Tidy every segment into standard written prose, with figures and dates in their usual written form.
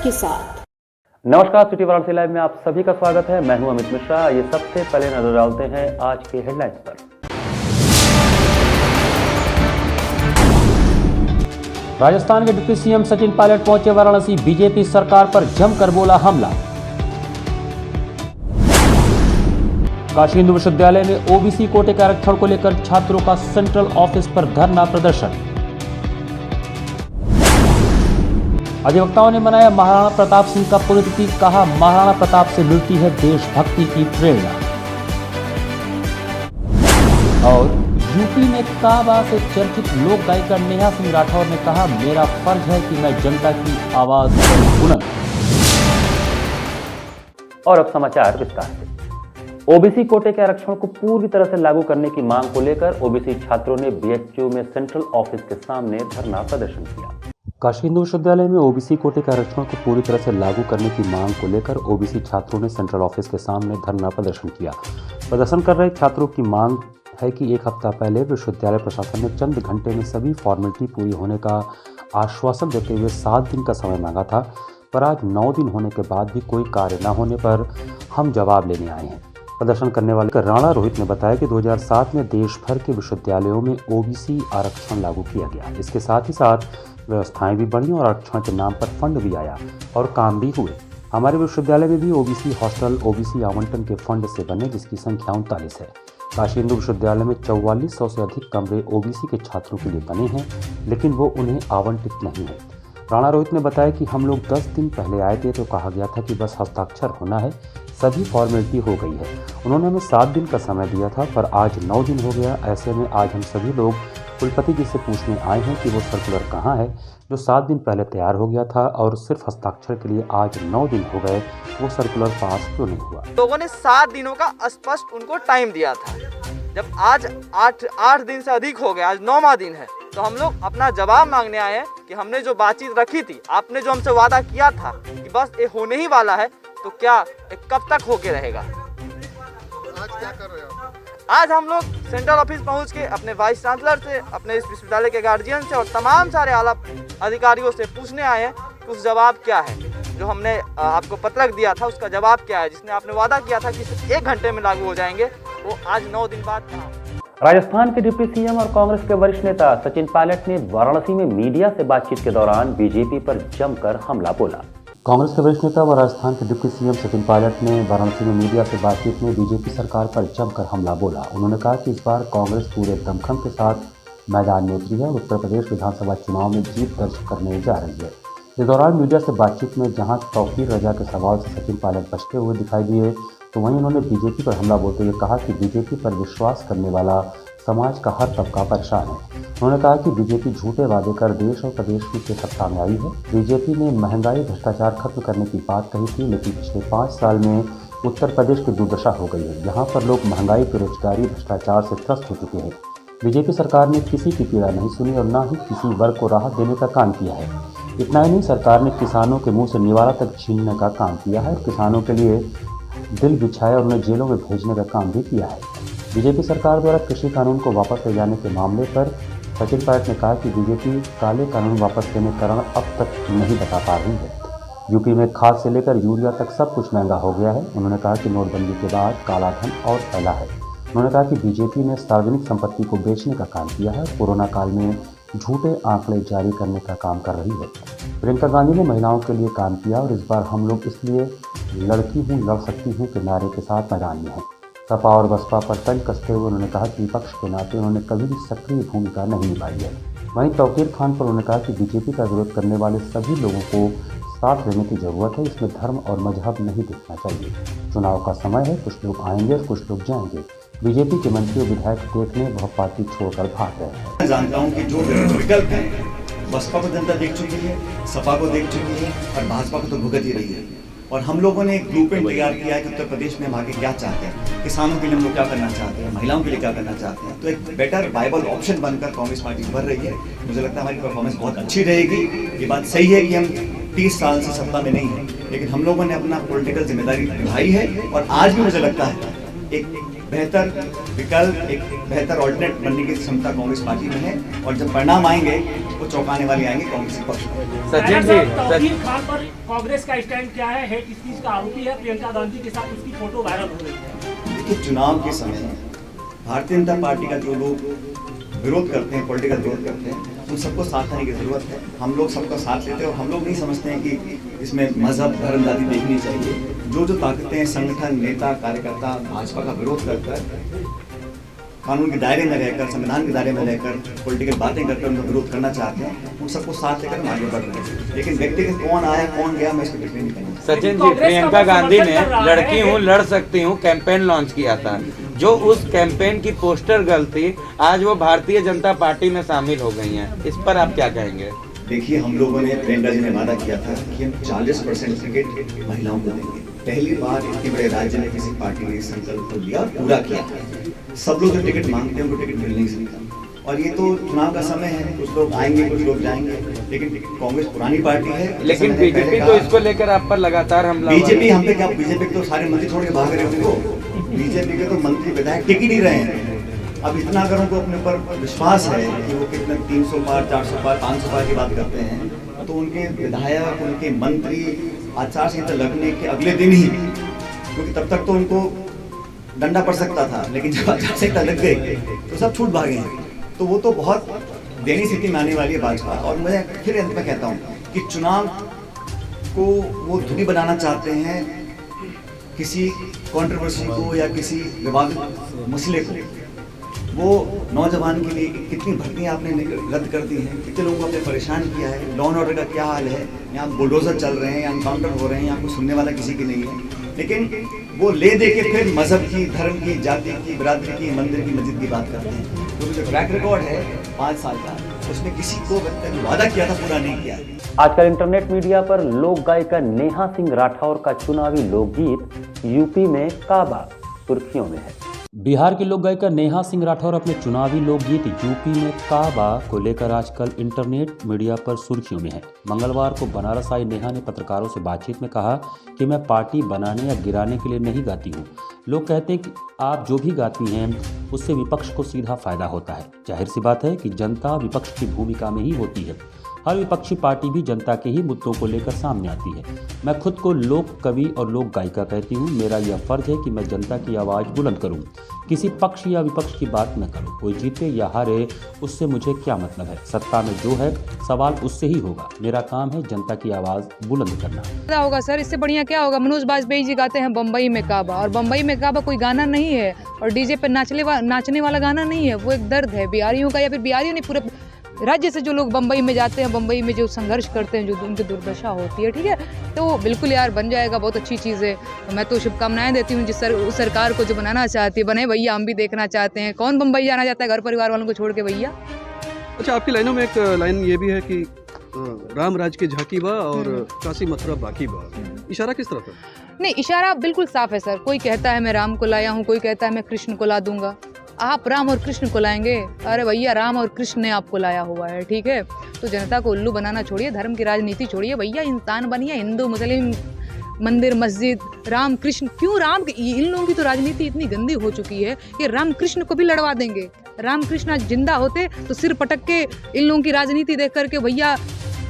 के साथ। नमस्कार, सिटी वाराणसी लाइव में आप सभी का स्वागत है। मैं हूं अमित मिश्रा। ये सबसे पहले नजर डालते हैं आज के हेडलाइंस पर। राजस्थान के डिप्टी सीएम सचिन पायलट पहुंचे वाराणसी, बीजेपी सरकार पर जमकर बोला हमला। काशी हिंदू विश्वविद्यालय में ओबीसी कोटे के आरक्षण को लेकर छात्रों का सेंट्रल ऑफिस पर धरना प्रदर्शन। अधिवक्ताओं ने मनाया महाराणा प्रताप सिंह का पुण्यतिथि, कहा महाराणा प्रताप से मिलती है देशभक्ति की प्रेरणा। और यूपी में काबा से चर्चित लोक गायिका नेहा सिंह राठौर ने कहा मेरा फर्ज है कि मैं जनता की आवाज करूं बुलंद। और अब समाचार विस्तार से। ओबीसी कोटे के आरक्षण को पूरी तरह से लागू करने की मांग को लेकर ओबीसी छात्रों ने बीएचयू में सेंट्रल ऑफिस के सामने धरना प्रदर्शन किया। काशी हिंदू विश्वविद्यालय में ओबीसी कोटे के आरक्षण को पूरी तरह से लागू करने की मांग को लेकर ओबीसी छात्रों ने सेंट्रल ऑफिस के सामने धरना प्रदर्शन किया। प्रदर्शन कर रहे छात्रों की मांग है कि एक हफ्ता पहले विश्वविद्यालय प्रशासन ने चंद घंटे में सभी फॉर्मेलिटी पूरी होने का आश्वासन देते हुए 7 दिन का समय मांगा था, पर आज 9 दिन होने के बाद भी कोई कार्य न होने पर हम जवाब लेने आए हैं। प्रदर्शन करने वाले राणा रोहित ने बताया कि 2007 में देश भर के विश्वविद्यालयों में ओबीसी आरक्षण लागू किया गया। इसके साथ ही साथ व्यवस्थाएं भी बढ़ी और आरक्षण के नाम पर फंड भी आया और काम भी हुए। हमारे विश्वविद्यालय में भी ओबीसी हॉस्टल ओबीसी आवंटन के फंड से बने, जिसकी संख्या 39 है। काशी हिंदू विश्वविद्यालय में 4400 से अधिक कमरे ओबीसी के छात्रों के लिए बने हैं, लेकिन वो उन्हें आवंटित नहीं है। राणा रोहित ने बताया कि हम लोग 10 दिन पहले आए थे तो कहा गया था कि बस हस्ताक्षर होना है, सभी फॉर्मेलिटी हो गई है। उन्होंने हमें 7 दिन का समय दिया था, पर आज 9 दिन हो गया। ऐसे में आज हम सभी लोग कुलपति जी से पूछने आए हैं कि वो सर्कुलर कहाँ है जो 7 दिन पहले तैयार हो गया था और सिर्फ हस्ताक्षर के लिए आज 9 दिन हो गए, वो सर्कुलर पास क्यों नहीं हुआ। लोगों ने 7 दिनों का स्पष्ट उनको टाइम दिया था, जब आज 8 दिन से अधिक हो गया, आज 9वां दिन है, तो हम लोग अपना जवाब मांगने आए हैं कि हमने जो बातचीत रखी थी, आपने जो हमसे वादा किया था कि बस ये होने ही वाला है, तो क्या कब तक होके रहेगा। आज क्या कर रहे हो? आज हम लोग सेंट्रल ऑफिस पहुंच के अपने वाइस चांसलर से, अपने इस विश्वविद्यालय के गार्जियन से और तमाम सारे आला अधिकारियों से पूछने आए हैं कि उस जवाब क्या है जो हमने आपको पत्रक दिया था, उसका जवाब क्या है, जिसने आपने वादा किया था कि सिर्फ 1 घंटे में लागू हो जाएंगे, वो आज 9 दिन बाद कहा। राजस्थान के डिप्टी सीएम और कांग्रेस के वरिष्ठ नेता सचिन पायलट ने वाराणसी में मीडिया से बातचीत के दौरान बीजेपी पर जमकर हमला बोला। कांग्रेस के वरिष्ठ नेता व राजस्थान के डिप्टी सीएम सचिन पायलट ने वाराणसी में मीडिया से बातचीत में बीजेपी सरकार पर जमकर हमला बोला। उन्होंने कहा कि इस बार कांग्रेस पूरे दमखम के साथ मैदान में उतरी है और उत्तर प्रदेश विधानसभा चुनाव में जीत दर्ज करने जा रही है। इस दौरान मीडिया से बातचीत में जहां तौकीर रजा के सवाल से सचिन पायलट बचते हुए दिखाई दिए, तो वहीं उन्होंने बीजेपी पर हमला बोलते हुए कहा कि बीजेपी पर विश्वास करने वाला समाज का हर तबका परेशान है। उन्होंने कहा कि बीजेपी झूठे वादे कर देश और प्रदेश की सत्ता में आई है। बीजेपी ने महंगाई भ्रष्टाचार खत्म करने की बात कही थी, लेकिन पिछले 5 साल में उत्तर प्रदेश की दुर्दशा हो गई है। यहाँ पर लोग महंगाई, बेरोजगारी, भ्रष्टाचार से त्रस्त हो चुके हैं। बीजेपी सरकार ने किसी की पीड़ा नहीं सुनी और न ही किसी वर्ग को राहत देने का काम किया है। इतना ही नहीं, सरकार ने किसानों के मुँह से निवाला तक छीनने का काम किया है और किसानों के लिए दिल बिछाया और उन्हें जेलों में भेजने का काम भी किया है। बीजेपी सरकार द्वारा कृषि कानून को वापस ले जाने के मामले पर सचिन पायलट ने कहा कि बीजेपी काले कानून वापस लेने का कारण अब तक नहीं बता पा रही है। यूपी में खाद से लेकर यूरिया तक सब कुछ महंगा हो गया है। उन्होंने कहा कि नोटबंदी के बाद कालाधन और फैला है। उन्होंने कहा कि बीजेपी ने सार्वजनिक संपत्ति को बेचने का काम किया है। कोरोना काल में झूठे आंकड़े जारी करने का काम कर रही है। प्रियंका गांधी ने महिलाओं के लिए काम किया और इस बार हम लोग इसलिए लड़की हूँ लड़ सकती हूँ के नारे के साथ मैदान में हैं। सपा और बसपा पर तंज कसते हुए उन्होंने कहा कि विपक्ष के नाते उन्होंने कभी भी सक्रिय भूमिका नहीं निभाई है। वहीं तौकीर खान पर उन्होंने कहा कि बीजेपी का विरोध करने वाले सभी लोगों को साथ लेने की जरूरत है, इसमें धर्म और मजहब नहीं देखना चाहिए। चुनाव का समय है, कुछ लोग आएंगे और कुछ लोग जाएंगे। बीजेपी के मंत्री और विधायक देखने वह पार्टी छोड़कर भाग गए हैं। मैं जानता हूँ कि जो विकल्प है बसपा को जनता देख चुकी है, सपा को देख चुकी है और भाजपा को तो भुगत ही रही है। और हम लोगों ने एक ब्लूप्रिंट तैयार किया है कि उत्तर प्रदेश में हम आगे क्या चाहते हैं, किसानों के लिए हम लोग क्या करना चाहते हैं, महिलाओं के लिए क्या करना चाहते हैं। तो एक बेटर वाइबल ऑप्शन बनकर कांग्रेस पार्टी उभर रही है। मुझे लगता है हमारी परफॉर्मेंस बहुत अच्छी रहेगी। ये बात सही है कि हम 30 साल से सत्ता में नहीं है, लेकिन हम लोगों ने अपना पॉलिटिकल जिम्मेदारी निभाई है और आज भी मुझे लगता है एक बेहतर विकल्प, एक बेहतर ऑल्टरनेट बनने की क्षमता कांग्रेस पार्टी में है और जब परिणाम आएंगे वो चौंकाने वाले आएंगे कांग्रेस के पक्ष में। सचिन जी, तौहीद खान पर कांग्रेस का स्टैंड क्या है? हेट स्पीच का आरोपी है, प्रियंका गांधी के साथ उसकी फोटो वायरल हो रही है। देखिए, चुनाव के समय भारतीय जनता पार्टी का जो लोग विरोध करते हैं, पॉलिटिकल विरोध करते हैं, उन सबको साथ आने की जरूरत है। हम लोग सबका साथ लेते हैं और हम लोग नहीं समझते हैं कि इसमें मजहब, धर्म, जाति देखनी चाहिए। जो ताकतें, संगठन, नेता, कार्यकर्ता भाजपा का विरोध करकर, कानून के दायरे में रहकर, संविधान के दायरे में रहकर पॉलिटिकल बातें करकर उनका विरोध करना चाहते हैं, उन सबको साथ लेकर हम आगे बढ़ रहे हैं। लेकिन व्यक्तिगत कौन आया कौन गया, मैं इसको टिप्पणी नहीं करूँगा। सचिन जी, प्रियंका गांधी ने लड़की हूँ लड़ सकती हूँ कैंपेन लॉन्च किया था। जो उस कैंपेन की पोस्टर गर्ल थी, आज वो भारतीय जनता पार्टी में शामिल हो गई हैं। इस पर आप क्या कहेंगे? देखिए, हम लोगों ने, प्रियंका जी ने वादा किया था कि हम 40% टिकट महिलाओं को देंगे। पहली बार इतने बड़े राज्य में किसी पार्टी ने इस संकल्प को लिया और पूरा किया। सब लोग जो टिकट मांगते हैं उनको टिकट मिल नहीं सकता। और ये तो चुनाव का समय है, कुछ लोग आएंगे, कुछ लोग जाएंगे, लेकिन कांग्रेस पुरानी पार्टी है। लेकिन बीजेपी तो इसको लेकर आप पर लगातार हमला। बीजेपी हम पे क्या, बीजेपी के तो सारे मंत्री छोड़ के भाग रहे होंगे। बीजेपी के तो मंत्री विधायक टिक ही नहीं रहे हैं। अब इतना अगर उनको अपने ऊपर विश्वास है कि वो कितने 300 पार, 400 पार, 500 पार की बात करते हैं, तो उनके विधायक, उनके मंत्री आचार संहिता लगने के अगले दिन ही, क्योंकि तब तक तो उनको डंडा पड़ सकता था, लेकिन जब आचार संहिता लग गई तो सब छूट भागे हैं। तो वो तो बहुत दयनीय स्थिति में आने वाली है भाजपा। और मैं फिर अंत में कहता हूँ कि चुनाव को वो धुरी बनाना चाहते हैं, किसी कंट्रोवर्सी को या किसी विवादित मसले को। वो नौजवान के लिए कितनी भर्तियां आपने रद्द कर दी हैं, कितने लोगों को आपने परेशान किया है, लॉ एंड ऑर्डर का क्या हाल है, यहाँ बुलडोजर चल रहे हैं, एनकाउंटर हो रहे हैं, यहाँ कुछ सुनने वाला किसी की नहीं है। लेकिन वो ले दे के फिर मजहब की, धर्म की, जाति की, बिरादरी की, मंदिर की, मस्जिद की बात करते हैं। तो जो ट्रैक रिकॉर्ड है 5 साल का, उसमें किसी को वादा किया था पूरा नहीं किया। आजकल इंटरनेट मीडिया पर लोक गायिका नेहा सिंह राठौर का चुनावी लोकगीत यूपी में काबा सुर्खियों में है। बिहार की लोक गायिका नेहा सिंह राठौर अपने चुनावी लोकगीत यूपी में काबा को लेकर आजकल इंटरनेट मीडिया पर सुर्खियों में है। मंगलवार को बनारस आई नेहा ने पत्रकारों से बातचीत में कहा कि मैं पार्टी बनाने या गिराने के लिए नहीं गाती हूँ। लोग कहते हैं कि आप जो भी गाती हैं उससे विपक्ष को सीधा फायदा होता है। जाहिर सी बात है कि जनता विपक्ष की भूमिका में ही होती है। हर विपक्षी पार्टी भी जनता के ही मुद्दों को लेकर सामने आती है। मैं खुद को लोक कवि और लोक गायिका कहती हूँ। मेरा यह फर्ज है कि मैं जनता की आवाज़ बुलंद करूँ, किसी पक्ष या विपक्ष की बात न करूँ। कोई जीते या हारे उससे मुझे क्या मतलब है, सत्ता में जो है सवाल उससे ही होगा। मेरा काम है जनता की आवाज़ बुलंद करना। क्या होगा सर, इससे बढ़िया क्या होगा? मनोज बाजपेयी जी गाते हैं बम्बई में काबा, और बम्बई में काबा कोई गाना नहीं है और डीजे पे नाचने वाला गाना नहीं है। वो एक दर्द है बिहारियों का, या फिर बिहारियों ने पूरे राज्य से जो लोग बम्बई में जाते हैं, बम्बई में जो संघर्ष करते हैं, जो उनकी दुर्दशा होती है, ठीक है, तो बिल्कुल यार बन जाएगा, बहुत अच्छी चीज़ है। मैं तो शुभकामनाएं देती हूँ जिस सरकार को जो बनाना चाहती है बने भैया, हम भी देखना चाहते हैं। कौन बम्बई जाना चाहता है घर परिवार वालों को छोड़ के भैया? अच्छा, आपकी लाइनों में एक लाइन ये भी है कि राम राज की झांकी बा और काशी मथुरा बाकी बा। इशारा किस तरफ है? नहीं, इशारा बिल्कुल साफ है सर। कोई कहता है मैं राम को लाया हूँ, कोई कहता है मैं कृष्ण को ला दूंगा। आप राम और कृष्ण को लाएंगे? अरे भैया, राम और कृष्ण ने आपको लाया हुआ है, ठीक है। तो जनता को उल्लू बनाना छोड़िए, धर्म की राजनीति छोड़िए भैया, इंसान बनिए। हिंदू मुस्लिम, मंदिर मस्जिद, राम कृष्ण, क्यों राम? इन लोगों की तो राजनीति इतनी गंदी हो चुकी है कि राम कृष्ण को भी लड़वा देंगे। राम कृष्ण आज जिंदा होते तो सिर पटक के इन लोगों की राजनीति देख करके भैया,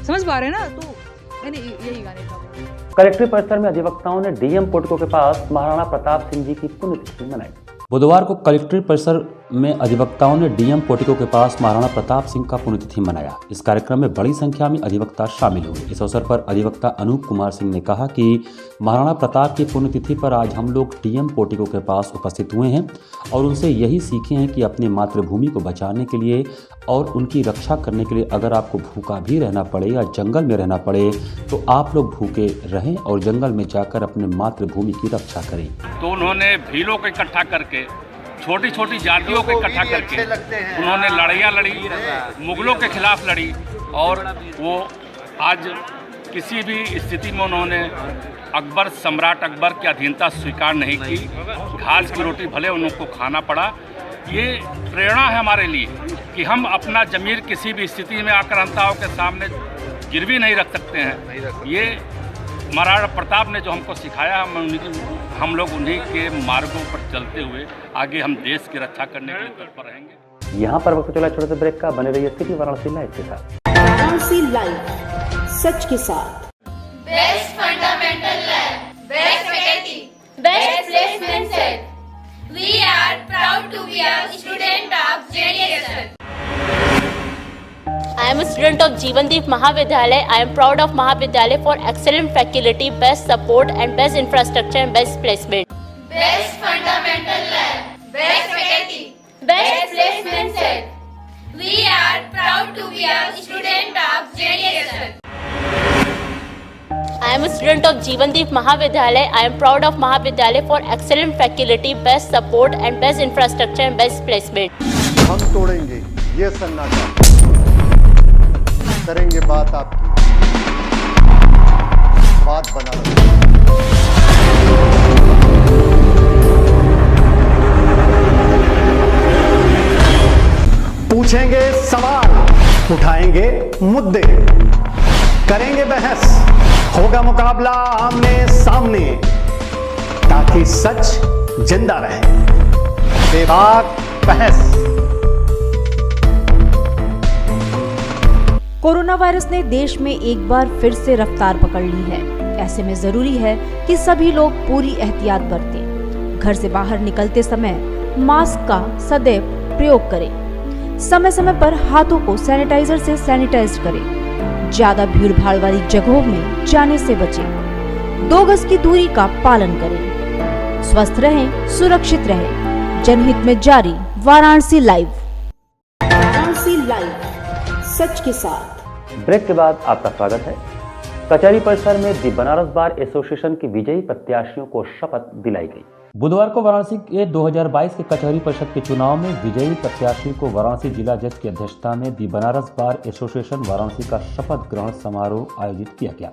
समझ पा रहे हैं ना? तो मैंने यही गाने का। कलेक्ट्रेट परिसर में अधिवक्ताओं ने डीएम पोटको के पास महाराणा प्रताप सिंह जी की पुण्यतिथि मनाई। बुधवार को कलेक्ट्रेट परिसर में अधिवक्ताओं ने डीएम पोटिको के पास महाराणा प्रताप सिंह का पुण्यतिथि मनाया। इस कार्यक्रम में बड़ी संख्या में अधिवक्ता शामिल हुए। इस अवसर पर अधिवक्ता अनूप कुमार सिंह ने कहा कि महाराणा प्रताप की पुण्यतिथि पर आज हम लोग डीएम पोटिको के पास उपस्थित हुए हैं और उनसे यही सीखे हैं कि अपनी मातृभूमि को बचाने के लिए और उनकी रक्षा करने के लिए अगर आपको भूखा भी रहना पड़े या जंगल में रहना पड़े तो आप लोग भूखे रहें और जंगल में जाकर अपने मातृभूमि की रक्षा करें। तो उन्होंने भीलों को इकट्ठा करके, छोटी छोटी जातियों को इकट्ठा करके उन्होंने लड़ाइयाँ लड़ी, मुगलों के खिलाफ लड़ी, और वो आज किसी भी स्थिति में उन्होंने अकबर, सम्राट अकबर की अधीनता स्वीकार नहीं की। घास की रोटी भले उनको खाना पड़ा। ये प्रेरणा है हमारे लिए कि हम अपना ज़मीर किसी भी स्थिति में आक्रांताओं के सामने गिरवी नहीं रख सकते हैं। ये महाराणा प्रताप ने जो हमको सिखाया, हम लोग उन्हीं के मार्गों पर चलते हुए आगे हम देश की रक्षा करने के लिए तत्पर रहेंगे। यहाँ पर वक्त चला छोटे से ब्रेक का, बने रहिए सिटी वाराणसी लाइव के साथ। वाराणसी लाइव, सच के साथ। Best fundamental lab, best faculty, best placement set. We are proud to be a student of JDSL. I am a student of Jeevandeep Mahavidyalaya. I am proud of Mahavidyalaya for excellent faculty, best support and best infrastructure and best placement. Best fundamental lab, best faculty, best placement set. We are proud to be a student of JDSL. I am a student of Jeevandeep Mahavidyalaya. I am proud of Mahavidyalaya for excellent faculty, best support and best infrastructure and best placement. हम तोड़ेंगे ये सन्नाटा, करेंगे बात आपकी, बात बना पूछेंगे सवाल, उठाएंगे मुद्दे, करेंगे बहस, होगा मुकाबला आमने सामने, ताकि सच जिंदा रहे। बेबाक बहस। कोरोना वायरस ने देश में एक बार फिर से रफ्तार पकड़ ली है। ऐसे में जरूरी है कि सभी लोग पूरी एहतियात बरतें। घर से बाहर निकलते समय मास्क का सदैव प्रयोग करें। समय समय पर हाथों को सैनिटाइजर से सैनिटाइज करें। ज्यादा भीड़ भाड़ वाली जगहों में जाने से बचें। 2 गज की दूरी का पालन करें। स्वस्थ रहें, सुरक्षित रहें। जनहित में जारी वाराणसी लाइव। वाराणसी लाइव, सच के साथ। ब्रेक के बाद आपका स्वागत है। कचहरी परिसर में दी बनारस बार एसोसिएशन के विजयी प्रत्याशियों को शपथ दिलाई गई। बुधवार को वाराणसी के 2022 के कचहरी परिषद के चुनाव में विजयी प्रत्याशी को वाराणसी जिला जज की अध्यक्षता में दी बनारस बार एसोसिएशन वाराणसी का शपथ ग्रहण समारोह आयोजित किया गया।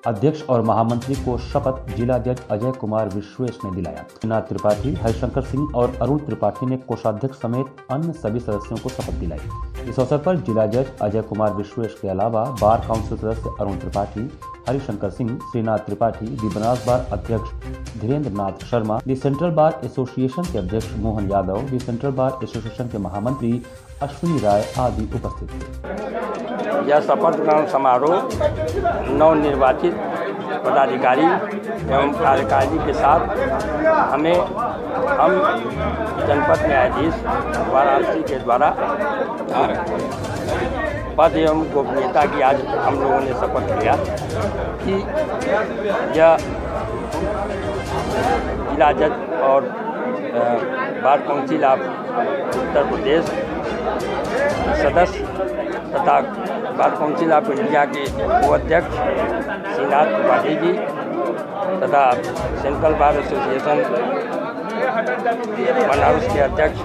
अध्यक्ष और महामंत्री को शपथ जिला जज अजय कुमार विश्वेश ने दिलाया। श्रीनाथ त्रिपाठी, हरिशंकर सिंह और अरुण त्रिपाठी ने कोषाध्यक्ष समेत अन्य सभी सदस्यों को शपथ दिलाई। इस अवसर पर जिला जज अजय कुमार विश्वेश के अलावा बार काउंसिल सदस्य अरुण त्रिपाठी, हरिशंकर सिंह, श्रीनाथ त्रिपाठी, दी बनारस बार अध्यक्ष Dhirendra Nath Sharma, the central bar association के अध्यक्ष Mohan Yadav, the central bar association के महामंत्री अश्विनी राय आदि उपस्थित थे। यह शपथ ग्रहण समारोह नवनिर्वाचित पदाधिकारी एवं कार्यकारी के साथ हम जनपद न्यायाधीश वाराणसी के द्वारा पद एवं गोपनीयता की आज हम लोगों ने शपथ लिया कि यह जिला जज और bar council of Uttar Pradesh सदस्य तथा बार काउंसिल ऑफ इंडिया के उपाध्यक्ष श्रीनाथ त्रिपाठी जी तथा सेंट्रल बार एसोसिएशन बनारस के अध्यक्ष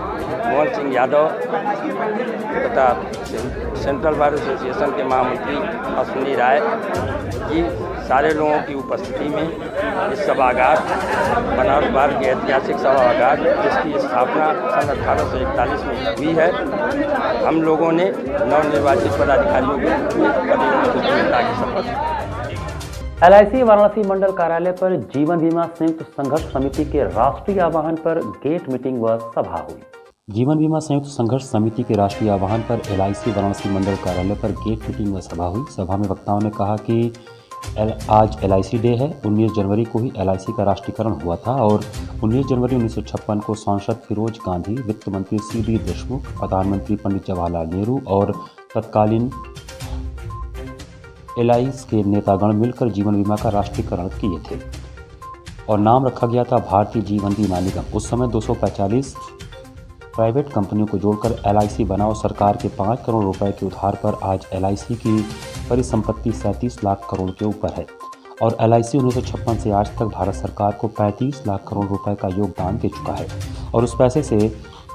मोहन सिंह यादव तथा सेंट्रल बार एसोसिएशन के महामंत्री अश्विनी राय जी सारे लोगों की उपस्थिति में इस सभागार बनारस बार के ऐतिहासिक सभागार जिसकी स्थापना सन 1841 में हुई है, हम लोगों ने नवनिर्वाचित पदाधिकारियों को गोपनीयता की शपथ। LIC वाराणसी मंडल कार्यालय पर जीवन बीमा संयुक्त संघर्ष समिति के राष्ट्रीय आह्वान पर गेट मीटिंग व सभा हुई। जीवन बीमा संयुक्त संघर्ष समिति के राष्ट्रीय आह्वान पर LIC वाराणसी मंडल कार्यालय पर गेट मीटिंग व सभा हुई। सभा में वक्ताओं ने कहा कि आज LIC डे है। 19 जनवरी को ही LIC का राष्ट्रीयकरण हुआ था और 19 जनवरी 1956 को सांसद फिरोज गांधी, वित्त मंत्री CD देशमुख, प्रधानमंत्री पंडित जवाहरलाल नेहरू और तत्कालीन LIC के नेतागण मिलकर जीवन बीमा का राष्ट्रीयकरण किए थे और नाम रखा गया था भारतीय जीवन बीमा निगम। उस समय 245 प्राइवेट कंपनियों को जोड़कर LIC बना और सरकार के 5 करोड़ रुपए के उधार पर आज LIC की परिसंपत्ति 37 लाख करोड़ के ऊपर है और LIC 1956 से आज तक भारत सरकार को 35 लाख करोड़ रुपए का योगदान दे चुका है और उस पैसे से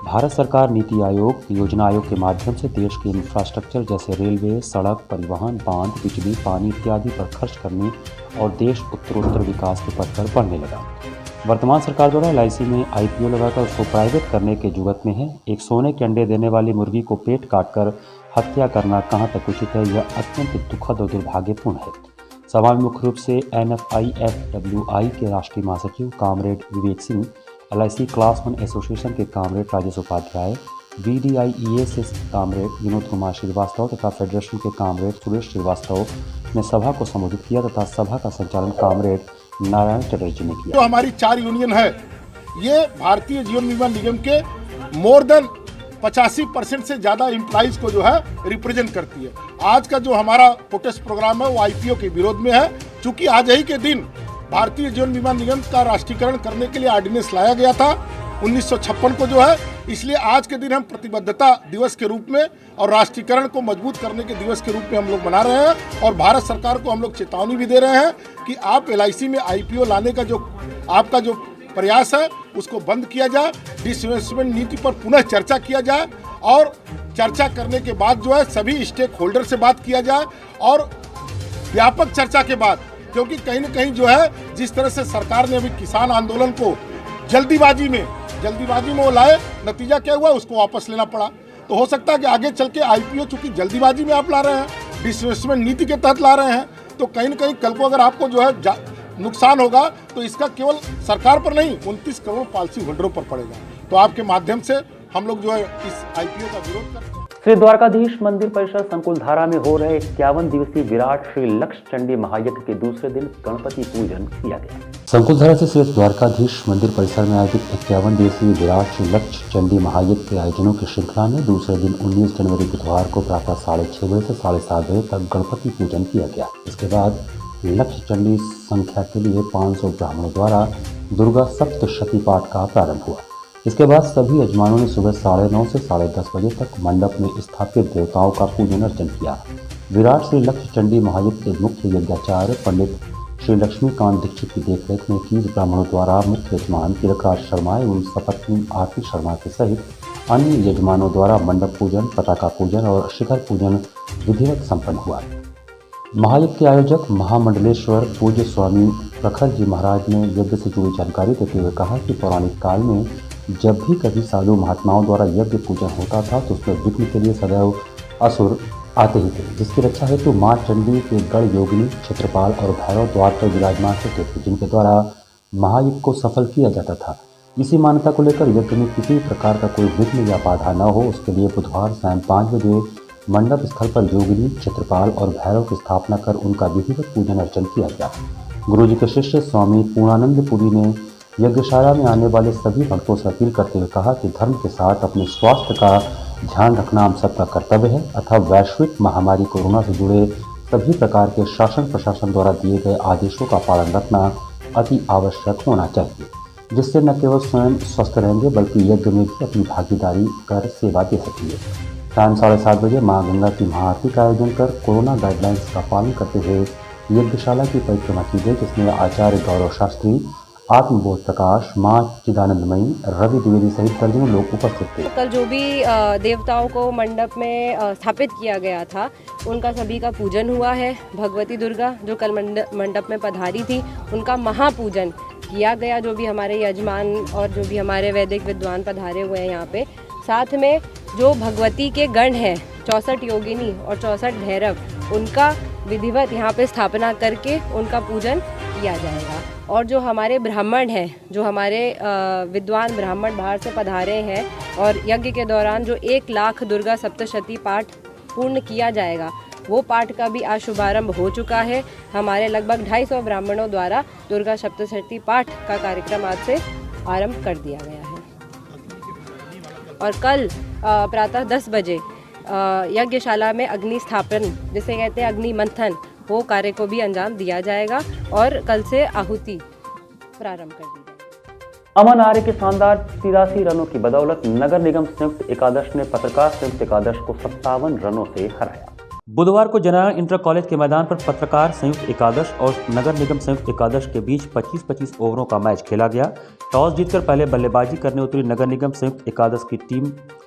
भारत सरकार नीति आयोग, योजना आयोग के माध्यम से देश के इंफ्रास्ट्रक्चर जैसे रेलवे, सड़क, परिवहन, बांध, बिजली, पानी इत्यादि पर खर्च करने और देश उत्तरोत्तर विकास के पथ पर बढ़ने लगा। वर्तमान सरकार द्वारा LIC में IPO लगाकर उसको प्राइवेट करने के जुगत में है। एक सोने के अंडे देने वाली मुर्गी को पेट काटकर हत्या करना कहां तक उचित है, यह अत्यंत दुखद और दुर्भाग्यपूर्ण है। सभा में मुख्य रूप से NFIFWI के राष्ट्रीय महासचिव comrade Vivek Singh, LIC class 1 association के कामरेड राजेश उपाध्याय, VDIEA से कामरेड विनोद कुमार श्रीवास्तव तथा फेडरेशन के कामरेड सुरेश श्रीवास्तव ने सभा को संबोधित किया तथा सभा का संचालन कामरेड नारायण चटर्जी ने किया। जो हमारी 4 यूनियन है, ये भारतीय जीवन बीमा निगम के मोर देन 85% से ज़्यादा एम्प्लॉइज को जो है रिप्रेजेंट करती है। आज का जो हमारा प्रोटेस्ट प्रोग्राम है वो IPO के विरोध में है, क्योंकि आज ही के दिन भारतीय जीवन बीमा निगम का राष्ट्रीयकरण करने के लिए ऑर्डिनेंस लाया गया था 1956 को जो है। इसलिए आज के दिन हम प्रतिबद्धता दिवस के रूप में और राष्ट्रीयकरण को मजबूत करने के दिवस के रूप में हम लोग मना रहे हैं और भारत सरकार को हम लोग चेतावनी भी दे रहे हैं कि आप LIC में IPO लाने का जो आपका जो प्रयास है उसको बंद किया जाए, डिसइन्वेस्टमेंट नीति पर पुनः चर्चा किया जाए और चर्चा करने के बाद जो है सभी स्टेक होल्डर से बात किया जाए और व्यापक चर्चा के बाद, क्योंकि कहीं न कहीं जो है जिस तरह से सरकार ने अभी किसान आंदोलन को जल्दीबाजी में वो लाए, नतीजा क्या हुआ उसको वापस लेना पड़ा। तो हो सकता है कि आगे चल के IPO चूंकि जल्दीबाजी में आप ला रहे हैं, डिसइन्वेस्टमेंट नीति के तहत ला रहे हैं, तो कहीं न कहीं कल को अगर आपको जो है नुकसान होगा तो इसका केवल सरकार पर नहीं 29 करोड़ पॉलिसी होल्डरों पर पड़ेगा। तो आपके माध्यम से हम लोग जो है इस IPO का विरोध करते हैं। श्री द्वारकाधीश मंदिर परिसर संकुलधारा में हो रहे 51 दिवसीय विराट श्री लक्ष्य चंडी महायज्ञ के दूसरे दिन गणपति पूजन किया गया। संकुलधारा से श्री द्वारकाधीश मंदिर परिसर में आयोजित 51 दिवसीय विराट श्री लक्ष्य चंडी महायज्ञ के आयोजनों की श्रृंखला में दूसरे दिन 19 जनवरी बुधवार को प्रातः 6:30 बजे से 7:30 बजे तक गणपति पूजन किया गया। इसके बाद लक्ष्य चंडी संख्या के लिए 500 ब्राह्मणों द्वारा दुर्गा सप्तशती पाठ का प्रारंभ हुआ। इसके बाद सभी यजमानों ने सुबह 9:30 से 10:30 बजे तक मंडप में स्थापित देवताओं का पूजन अर्चन किया। विराट श्री लक्ष्य चंडी महायज्ञ के मुख्य यज्ञाचार्य पंडित श्री लक्ष्मीकांत दीक्षित की देखरेख में 21 ब्राह्मणों द्वारा मुख्य यजमान तिलकराज शर्मा एवं सपत्नी आरती शर्मा के सहित अन्य यजमानों द्वारा मंडप पूजन, पताका पूजन और शिखर पूजन विधिवत संपन्न हुआ। महायज्ञ के आयोजक महामंडलेश्वर पूज्य स्वामी प्रखर जी महाराज ने यज्ञ से जुड़ी जानकारी देते हुए कहा कि पौराणिक काल में जब भी कभी साधु महात्माओं द्वारा यज्ञ पूजन होता था तो उसमें विघ्न के लिए सदैव असुर आते ही थे, जिसकी रक्षा हेतु माँ चंडी के गढ़ योगिनी, क्षेत्रपाल और भैरव द्वार पर विराजमान होते थे, जिनके द्वारा महायज्ञ को सफल किया जाता था। इसी मान्यता को लेकर यज्ञ में किसी प्रकार का कोई विघ्न या बाधा न हो, उसके लिए बुधवार सायं 5 बजे मंडप स्थल पर योगिनी, क्षेत्रपाल और भैरव की स्थापना कर उनका विधिवत पूजन अर्चन किया गया। गुरुजी के शिष्य स्वामी पूर्णानंद पुरी ने यज्ञशाला में आने वाले सभी भक्तों से अपील करते हुए कहा कि धर्म के साथ अपने स्वास्थ्य का ध्यान रखना हम सबका कर्तव्य है अथवा वैश्विक महामारी कोरोना से जुड़े सभी प्रकार के शासन प्रशासन द्वारा दिए गए आदेशों का पालन रखना अति आवश्यक होना चाहिए, जिससे न केवल स्वयं स्वस्थ रहेंगे बल्कि यज्ञ में भी अपनी भागीदारी कर सेवा दे सकेंगे। शाम 7:30 बजे मां गंगा की महाआरती का आयोजन कर कोरोना गाइडलाइंस का पालन करते हुए यज्ञशाला की परिक्रमा की गई, जिसमें आचार्य गौरव शास्त्री, आत्मबोध प्रकाश, मां चिदानंदमयी, रवि द्विवेदी सहित दर्जनों लोग उपस्थित थे। कल जो भी देवताओं को मंडप में स्थापित किया गया था उनका सभी का पूजन हुआ है। भगवती दुर्गा जो कल मंडप में पधारी थी उनका महापूजन किया गया। जो भी हमारे यजमान और जो भी हमारे वैदिक विद्वान पधारे हुए हैं यहाँ पे, साथ में जो भगवती के गण हैं 64 योगिनी और 64 भैरव, उनका विधिवत यहाँ पे स्थापना करके उनका पूजन किया जाएगा। और जो हमारे ब्राह्मण हैं, जो हमारे विद्वान ब्राह्मण बाहर से पधारे हैं और यज्ञ के दौरान जो 1 लाख दुर्गा सप्तशती पाठ पूर्ण किया जाएगा, वो पाठ का भी आज शुभारंभ हो चुका है। हमारे लगभग 250 ब्राह्मणों द्वारा दुर्गा सप्तशती पाठ का कार्यक्रम आज से आरंभ कर दिया गया है। और कल प्रातः 10 बजे यज्ञशाला में अग्नि स्थापन, जिसे कहते हैं अग्नि मंथन, वो कार्य को भी अंजाम दिया जाएगा और कल से आहुति प्रारंभ कर दी जाएगी। अमन आर्य के शानदार 83 रनों की बदौलत नगर निगम संयुक्त एकादश ने पत्रकार संयुक्त एकादश को 57 रनों से हराया। बुधवार को जनरल इंटर कॉलेज के मैदान पर पत्रकार संयुक्त एकादश और नगर निगम संयुक्त एकादश के बीच 25-25 ओवरों का मैच खेला गया। टॉस जीतकर पहले बल्लेबाजी करने उतरी नगर निगम संयुक्त एकादश की टीम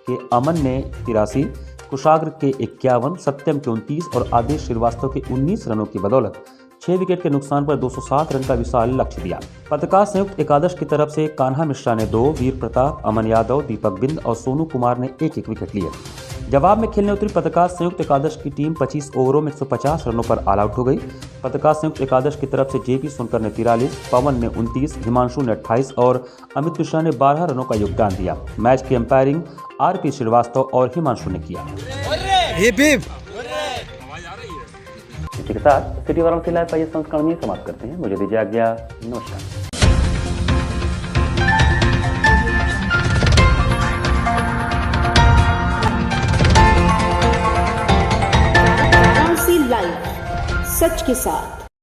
के अमन ने 83, कुशाग्र के 51, सत्यम के 29 और आदेश श्रीवास्तव के 19 रनों की बदौलत 6 विकेट के नुकसान पर 207 रन का विशाल लक्ष्य दिया। पत्रकार संयुक्त एकादश की तरफ से कान्हा मिश्रा ने 2, वीर प्रताप, अमन यादव, दीपक बिंद और सोनू कुमार ने 1-1 विकेट लिए, जवाब में खेलने उतरी पत्रकार संयुक्त एकादश की टीम 25 ओवरों में 150 रनों पर ऑल आउट हो गई। पत्रकार संयुक्त एकादश की तरफ से जेपी सुनकर ने 43, पवन ने 29, हिमांशु ने 28 और अमित मिश्रा ने 12 रनों का योगदान दिया। मैच की अंपायरिंग आरपी श्रीवास्तव और हिमांशु ने किया। इसी के साथ सिटी वाराणसी लाइव का ये संस्करण में समाप्त करते हैं। मुझे दीजिए आज्ञा, नमस्कार। लाइव, सच के साथ।